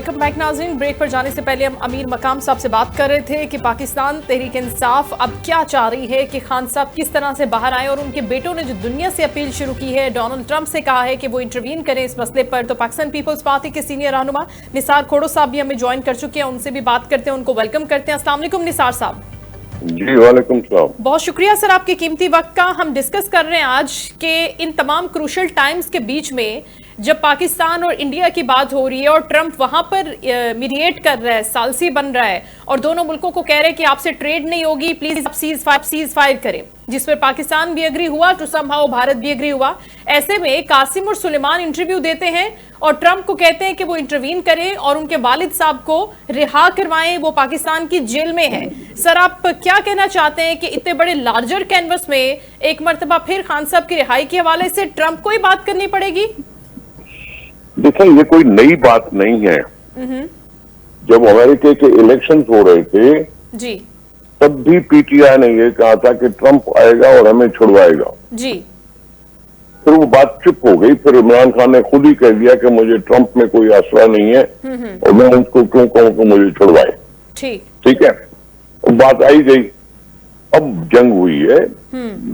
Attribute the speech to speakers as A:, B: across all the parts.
A: Welcome back नाज़रीन। Break पर जाने से पहले हम अमीर मकाम साहब से बात कर रहे थे कि पाकिस्तान तहरीक इंसाफ अब क्या चाह रही है कि खान साहब किस तरह से बाहर आए, और उनके बेटों ने जो दुनिया से अपील शुरू की है, डोनाल्ड ट्रंप से कहा है कि वो इंटरवीन करें इस मसले पर। तो पाकिस्तान पीपल्स पार्टी के सीनियर रहनुमा निसार खोड़ो साहब भी हमें ज्वाइन कर चुके हैं, उनसे भी बात करते हैं, उनको वेलकम करते हैं। अस्सलाम वालेकुम निसार साहब।
B: जी वालेकुम सलाम।
A: बहुत शुक्रिया सर आपके कीमती वक्त का। हम डिस्कस कर रहे हैं आज के इन तमाम क्रूशल टाइम्स के बीच में जब पाकिस्तान और इंडिया की बात हो रही है और ट्रंप वहां पर मीडिएट कर रहा है, सालसी बन रहा है और दोनों मुल्कों को कह रहे हैं कि आपसे ट्रेड नहीं होगी, प्लीज आप सीज फायर करें, जिस पर पाकिस्तान भी एग्री हुआ, टू समहाउ भारत भी एग्री हुआ। ऐसे में कासिम और सुलेमान इंटरव्यू देते हैं और ट्रंप को कहते हैं कि वो इंटरवीन करें और उनके वालिद साहब को रिहा करवाएं, वो पाकिस्तान की जेल में है। सर आप क्या कहना चाहते हैं कि इतने बड़े लार्जर कैनवस में एक मरतबा फिर खान साहब की रिहाई के हवाले से ट्रंप को ही बात करनी पड़ेगी?
B: देखिए, ये कोई नई बात नहीं है। जब अमेरिका के इलेक्शंस हो रहे थे
A: जी,
B: तब भी पीटीआई ने ये कहा था कि ट्रंप आएगा और हमें छुड़वाएगा
A: जी।
B: फिर वो बात चुप हो गई। फिर इमरान खान ने खुद ही कह दिया कि मुझे ट्रंप में कोई आसरा नहीं है और मैं उसको क्यों कहूं कि मुझे छुड़वाए। ठीक है, बात आई गई। अब जंग हुई है,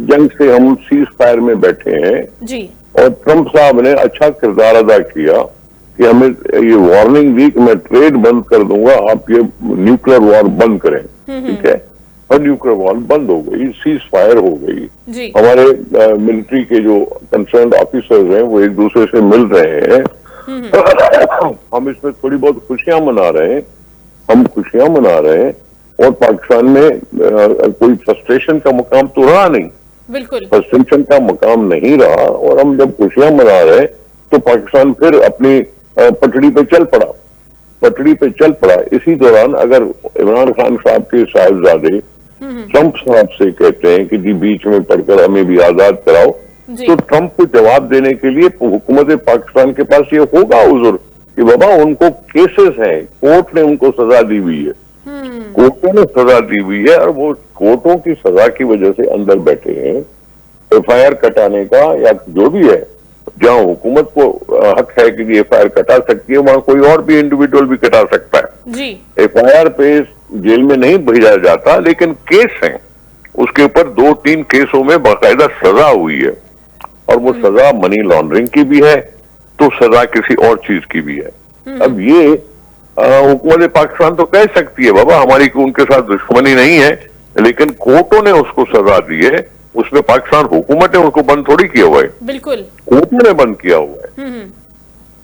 B: जंग से हम सीज फायर में बैठे हैं
A: जी।
B: और ट्रंप साहब ने अच्छा किरदार अदा किया कि हमें ये वार्निंग दी कि मैं ट्रेड बंद कर दूंगा, आप ये न्यूक्लियर वॉर बंद करें। ठीक है, और न्यूक्लियर वॉर बंद हो गई, सीज फायर हो गई। हमारे मिलिट्री के जो कंसर्न ऑफिसर्स हैं वो एक दूसरे से मिल रहे हैं। हम इसमें थोड़ी बहुत खुशियां मना रहे हैं, और पाकिस्तान में कोई फ्रस्ट्रेशन का मुकाम तो रहा नहीं,
A: बिल्कुल
B: फ्रस्ट्रेशन का मुकाम नहीं रहा। और हम जब खुशियां मना रहे हैं तो पाकिस्तान फिर अपनी पटड़ी पे चल पड़ा। इसी दौरान अगर इमरान खान साहब के साहिबजादे ट्रंप साहब से कहते हैं कि जी बीच में पढ़कर हमें भी आजाद कराओ, तो ट्रंप को जवाब देने के लिए हुकूमत पाकिस्तान के पास ये होगा उज़ुर कि बाबा उनको केसेस हैं, कोर्ट ने उनको सजा दी हुई है, कोर्टों ने सजा दी हुई है और वो कोर्टों की सजा की वजह से अंदर बैठे हैं। एफआईआर कटाने का या जो भी है, जहां हुकूमत को हक है कि एफआईआर कटा सकती है, वहां कोई और भी इंडिविजुअल भी कटा सकता है जी। एफआईआर पे जेल में नहीं भेजा जाता, लेकिन केस हैं, उसके ऊपर 2-3 केसों में बाकायदा सजा हुई है और वो सजा मनी लॉन्ड्रिंग की भी है, तो सजा किसी और चीज की भी है। अब ये हुकूमत पाकिस्तान तो कह सकती है बाबा हमारी उनके साथ दुश्मनी नहीं है, लेकिन कोर्टों ने उसको सजा दी है, उसमें पाकिस्तान हुकूमत ने उसको बंद थोड़ी किया हुआ है, बिल्कुल कोर्टों ने बंद किया हुआ है।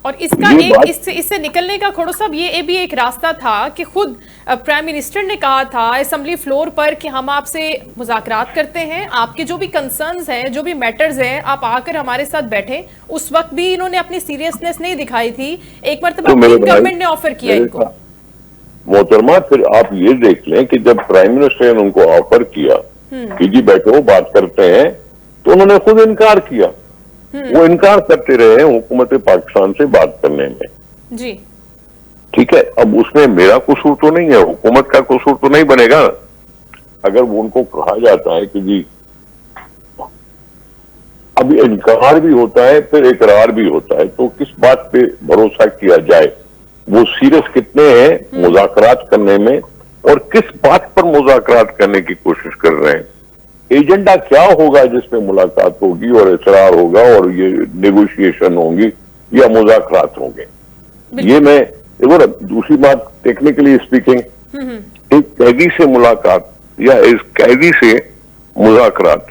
A: और इसका इससे निकलने का खोड़ो साहब ये भी एक रास्ता था कि खुद प्राइम मिनिस्टर ने कहा था असेंबली फ्लोर पर कि हम आपसे मुज़ाकरात करते हैं, आपके जो भी कंसर्न्स हैं, जो भी मैटर्स हैं, आप आकर हमारे साथ बैठें। उस वक्त भी इन्होंने अपनी सीरियसनेस नहीं दिखाई थी। एक मरतबा गवर्नमेंट ने ऑफर किया इनको।
B: मोहतरमा, फिर आप ये देख लें कि जब प्राइम मिनिस्टर ने उनको ऑफर किया कि जी बैठो बात करते हैं, तो उन्होंने खुद इनकार किया। वो इनकार करते रहे हैं हुकूमत पाकिस्तान से बात करने में जी। ठीक है, अब उसमें मेरा कसूर तो नहीं है, हुकूमत का कसूर तो नहीं बनेगा। अगर वो उनको कहा जाता है कि जी अब इनकार भी होता है फिर इकरार भी होता है, तो किस बात पे भरोसा किया जाए, वो सीरियस कितने हैं मुज़ाकरात करने में और किस बात पर मुज़ाकरात करने की कोशिश कर रहे हैं, एजेंडा क्या होगा जिसमें मुलाकात होगी और इसरार होगा और ये नेगोशिएशन होंगी या मुज़ाकरात होंगे। ये मैं देखो ना, दूसरी बात टेक्निकली स्पीकिंग, एक कैदी से मुलाकात या इस कैदी से मुज़ाकरात,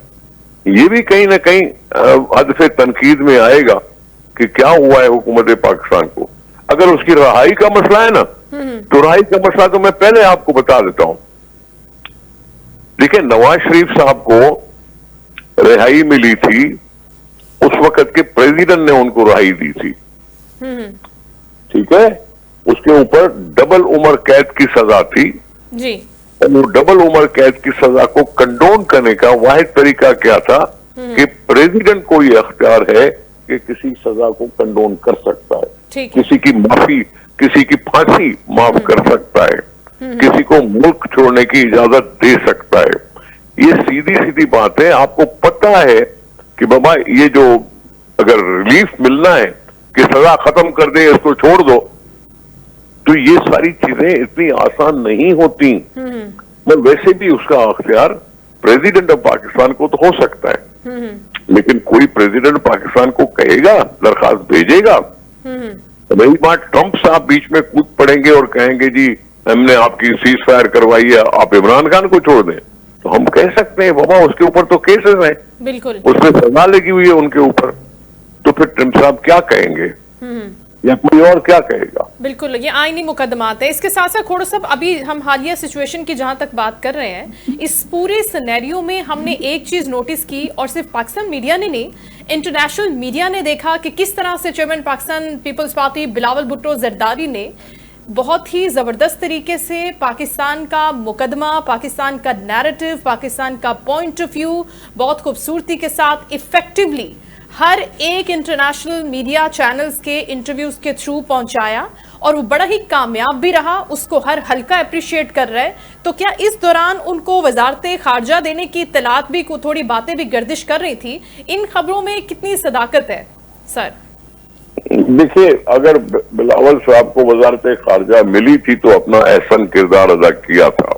B: ये भी कहीं ना कहीं हद से तनकीद में आएगा कि क्या हुआ है हुकूमत पाकिस्तान को। अगर उसकी रहाई का मसला है ना, तो रहाई का मसला तो मैं पहले आपको बता देता हूं। देखिए, नवाज शरीफ साहब को रिहाई मिली थी, उस वक्त के प्रेसिडेंट ने उनको रिहाई दी थी। ठीक है, उसके ऊपर डबल उम्र कैद की सजा थी जी। और वो डबल उम्र कैद की सजा को कंडोन करने का वाहिद तरीका क्या था कि प्रेसिडेंट को यह अख्तियार है कि किसी सजा को कंडोन कर सकता है, किसी की माफी, किसी की फांसी माफ कर सकता है, किसी को मुल्क छोड़ने की इजाजत दे सकता है। ये सीधी सीधी बात है। आपको पता है कि बाबा ये जो अगर रिलीफ मिलना है कि सजा खत्म कर दे, इसको छोड़ दो, तो तो ये सारी चीजें इतनी आसान नहीं होती। मैं वैसे भी उसका अख्तियार प्रेसिडेंट ऑफ पाकिस्तान को तो हो सकता है, लेकिन कोई प्रेसिडेंट पाकिस्तान को कहेगा, दरखास्त भेजेगा? रही बात, ट्रंप साहब बीच में कूद पड़ेंगे और कहेंगे जी हमने आपकी सीज फायर करवाई है, आप इमरान खान को छोड़ दें, तो हम कह सकते हैं बाबा उसके ऊपर तो केसेस हैं,
A: बिल्कुल
B: उसमें सजा लगी हुई है उनके ऊपर, तो फिर ट्रंप साहब क्या कहेंगे या कोई और क्या कहेगा?
A: बिल्कुल, ये आईनी मुकदमात है। इसके साथ साथ खोड़ो साहब, अभी हम हालिया सिचुएशन की जहां तक बात कर रहे हैं, इस पूरे सिनेरियो में हमने एक चीज नोटिस की, और सिर्फ पाकिस्तान मीडिया ने नहीं, इंटरनेशनल मीडिया ने देखा कि किस तरह से chairman Pakistan Peoples Party Bilawal Bhutto Zardari ने बहुत ही जबरदस्त तरीके से पाकिस्तान का मुकदमा, पाकिस्तान का नैरेटिव, पाकिस्तान का पॉइंट ऑफ व्यू बहुत खूबसूरती के साथ इफेक्टिवली हर एक इंटरनेशनल मीडिया चैनल्स के इंटरव्यूज के थ्रू पहुंचाया, और वो बड़ा ही कामयाब भी रहा, उसको हर हल्का अप्रिशिएट कर रहा है। तो क्या इस दौरान उनको वजारत खारजा देने की इत्तलात भी, थोड़ी बातें भी गर्दिश कर रही थी, इन खबरों में कितनी सदाकत है सर?
B: देखिए, अगर बिलावल साहब को वजारत खारजा मिली थी तो अपना एहसन किरदार अदा किया था।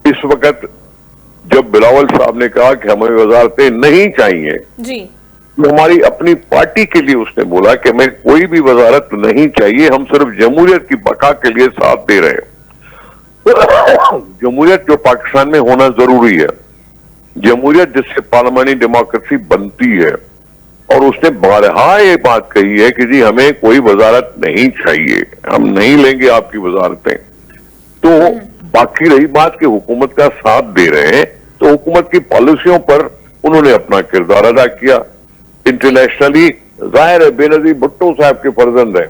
B: इस वक्त जब बिलावल साहब ने कहा कि हमें वजारतें नहीं चाहिए
A: जी,
B: तो हमारी अपनी पार्टी के लिए उसने बोला कि हमें कोई भी वजारत नहीं चाहिए, हम सिर्फ जमहूरियत की बका के लिए साथ दे रहे हैं। जमहूरियत जो पाकिस्तान में होना जरूरी है, जमहूरियत जिससे पार्लियामेंट्री डेमोक्रेसी बनती है, और उसने बारहा ये बात कही है कि जी हमें कोई वजारत नहीं चाहिए, हम नहीं लेंगे आपकी वजारतें। तो बाकी रही बात कि हुकूमत का साथ दे रहे हैं, तो हुकूमत की पॉलिसियों पर उन्होंने अपना किरदार अदा किया। इंटरनेशनली जाहिर है बेनजीर भुट्टो साहब के फर्जंद है,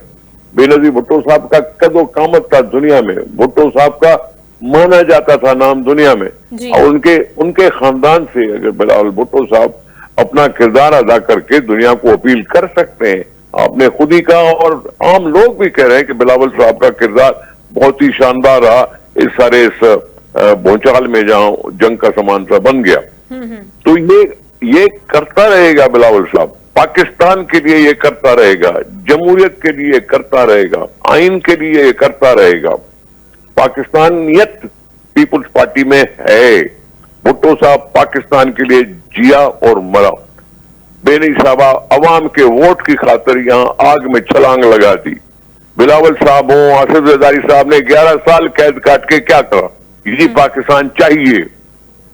B: बेनजीर भुट्टो साहब का कदो कामत था दुनिया में, भुट्टो साहब का माना जाता था नाम दुनिया में, और उनके खानदान से अगर बिलावल भुट्टो साहब अपना किरदार अदा करके दुनिया को अपील कर सकते हैं, आपने खुद ही कहा और आम लोग भी कह रहे हैं कि बिलावल साहब का किरदार बहुत ही शानदार रहा इस सारे इस भूचाल में जहां जंग का सामान सा बन गया। तो ये करता रहेगा बिलावल साहब, पाकिस्तान के लिए ये करता रहेगा, जमहूरियत के लिए करता रहेगा, आइन के लिए ये करता रहेगा। पाकिस्तानियत पीपुल्स पार्टी में है। भुट्टो साहब पाकिस्तान के लिए जिया और मरा। बेनी साहबा अवाम के वोट की खातिर यहां आग में छलांग लगा दी। बिलावल साहब हो, आसिफ जरदारी साहब ने 11 साल कैद काट के क्या करा? जी पाकिस्तान चाहिए,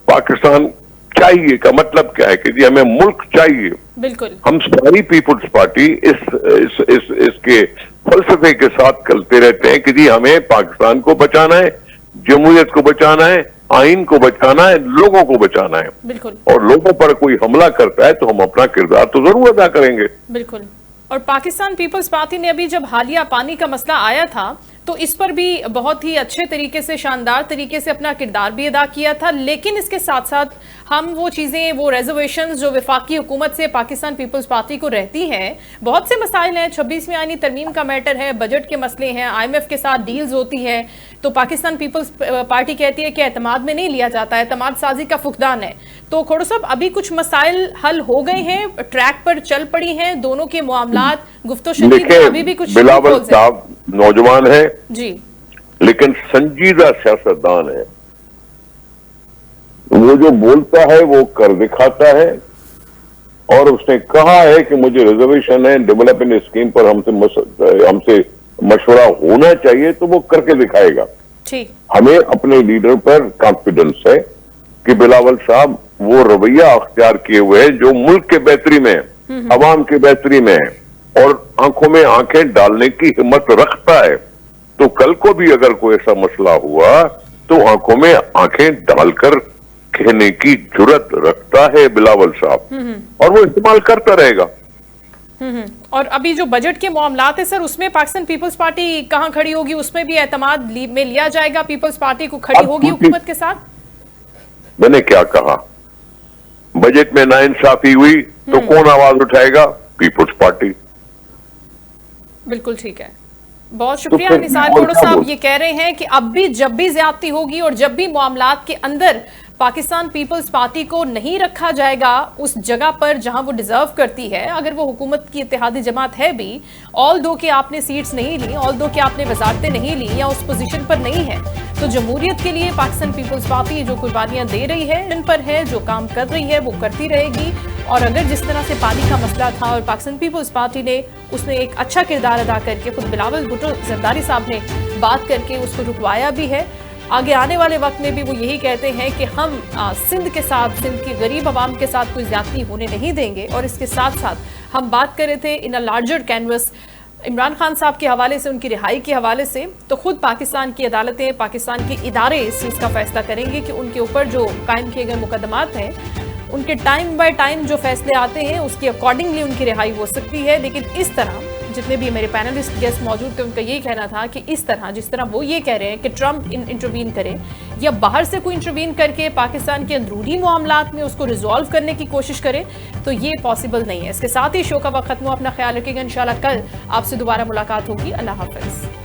B: पाकिस्तान चाहिए का मतलब क्या है कि जी हमें मुल्क चाहिए।
A: बिल्कुल, हम
B: सारी पीपुल्स पार्टी इसके फलसफे के साथ चलते रहते हैं कि जी हमें पाकिस्तान को बचाना है, जमहूरियत को बचाना है, आइन को बचाना है, लोगों को बचाना है।
A: बिल्कुल,
B: और लोगों पर कोई हमला करता है तो हम अपना किरदार तो जरूर अदा करेंगे।
A: बिल्कुल। और पाकिस्तान पीपल्स पार्टी ने अभी जब हालिया पानी का मसला आया था तो इस पर भी बहुत ही अच्छे तरीके से, शानदार तरीके से अपना किरदार भी अदा किया था, लेकिन इसके साथ साथ हम वो चीज़ें, वो रिजर्वेशंस जो वफाकी हुकूमत से पाकिस्तान पीपल्स पार्टी को रहती हैं, बहुत से मसाइल हैं, 26वीं आईनी तरमीम का मैटर है, बजट के मसले हैं, IMF के साथ डील्स होती है, तो पाकिस्तान पीपल्स पार्टी कहती है कि एतमाद में नहीं लिया जाता, एतमाद साजी का फुकदान है। तो खोड़ो साहब, अभी कुछ मसाइल हल हो गए हैं, ट्रैक पर चल पड़ी हैं दोनों के मामलात, गुफ्तगू अभी भी कुछ?
B: बिलावल साहब नौजवान है
A: जी,
B: लेकिन संजीदा सियासतदान है। वो जो बोलता है वो कर दिखाता है, और उसने कहा है कि मुझे रिजर्वेशन है, डेवलपमेंट स्कीम पर हमसे मशवरा होना चाहिए, तो वो करके दिखाएगा।
A: ठीक,
B: हमें अपने लीडर पर कॉन्फिडेंस है कि बिलावल साहब वो रवैया अख्तियार किए हुए हैं जो मुल्क के बेहतरी में है, अवाम की बेहतरी में है, और आंखों में आंखें डालने की हिम्मत रखता है। तो कल को भी अगर कोई ऐसा मसला हुआ तो आंखों में आंखें डालकर कहने की जुर्रत रखता है बिलावल साहब, और वो इस्तेमाल करता रहेगा।
A: और अभी जो बजट के मामलात है सर, उसमें पाकिस्तान पीपल्स पार्टी कहां खड़ी होगी? उसमें भी एतमाद में लिया जाएगा? पीपल्स पार्टी को खड़ी होगी हुकूमत के साथ?
B: मैंने क्या कहा, बजट में नाइंसाफी हुई तो कौन आवाज उठाएगा? Peoples Party.
A: बिल्कुल ठीक है, बहुत शुक्रिया। निसार खोड़ो साहब ये कह रहे हैं कि अब भी जब भी ज्यादती होगी और जब भी मामलात के अंदर पाकिस्तान पीपल्स पार्टी को नहीं रखा जाएगा उस जगह पर जहां वो डिजर्व करती है, अगर वो हुकूमत की इत्तेहादी जमात है भी, ऑल दो कि आपने सीट्स नहीं ली, ऑल दो कि आपने वजारतें नहीं ली या उस पोजीशन पर नहीं है, तो जमहूरियत के लिए पाकिस्तान पीपल्स पार्टी जो कुर्बानियां दे रही है, इन पर है, जो काम कर रही है वो करती रहेगी। और अगर जिस तरह से पानी का मसला था और पाकिस्तान पीपल्स पार्टी ने उसने एक अच्छा किरदार अदा करके, खुद बिलावल भुट्टो जरदारी साहब ने बात करके उसको रुकवाया भी है, आगे आने वाले वक्त में भी वो यही कहते हैं कि हम सिंध के साथ, सिंध की गरीब आवाम के साथ कोई ज्यादती होने नहीं देंगे। और इसके साथ साथ हम बात कर रहे थे in a larger canvas, Imran Khan साहब के हवाले से, उनकी रिहाई के हवाले से, तो खुद पाकिस्तान की अदालतें, पाकिस्तान के इदारे इस चीज़ का फैसला करेंगे कि उनके ऊपर जो कायम किए गए मुकदमात हैं, उनके टाइम बाय टाइम जो फैसले आते हैं उसके अकॉर्डिंगली उनकी रिहाई हो सकती है। लेकिन इस तरह जितने भी मेरे पैनलिस्ट गेस्ट मौजूद थे उनका यही कहना था कि इस तरह, जिस तरह वो ये कह रहे हैं कि ट्रंप इंटरवीन करे या बाहर से कोई इंटरवीन करके पाकिस्तान के अंदरूनी मामलात में उसको रिजॉल्व करने की कोशिश करे, तो ये पॉसिबल नहीं है। इसके साथ ही शो का वक्त खत्म हुआ। अपना ख्याल रखिएगा। इंशाल्लाह कल आपसे दोबारा मुलाकात होगी। अल्लाह हाफिज।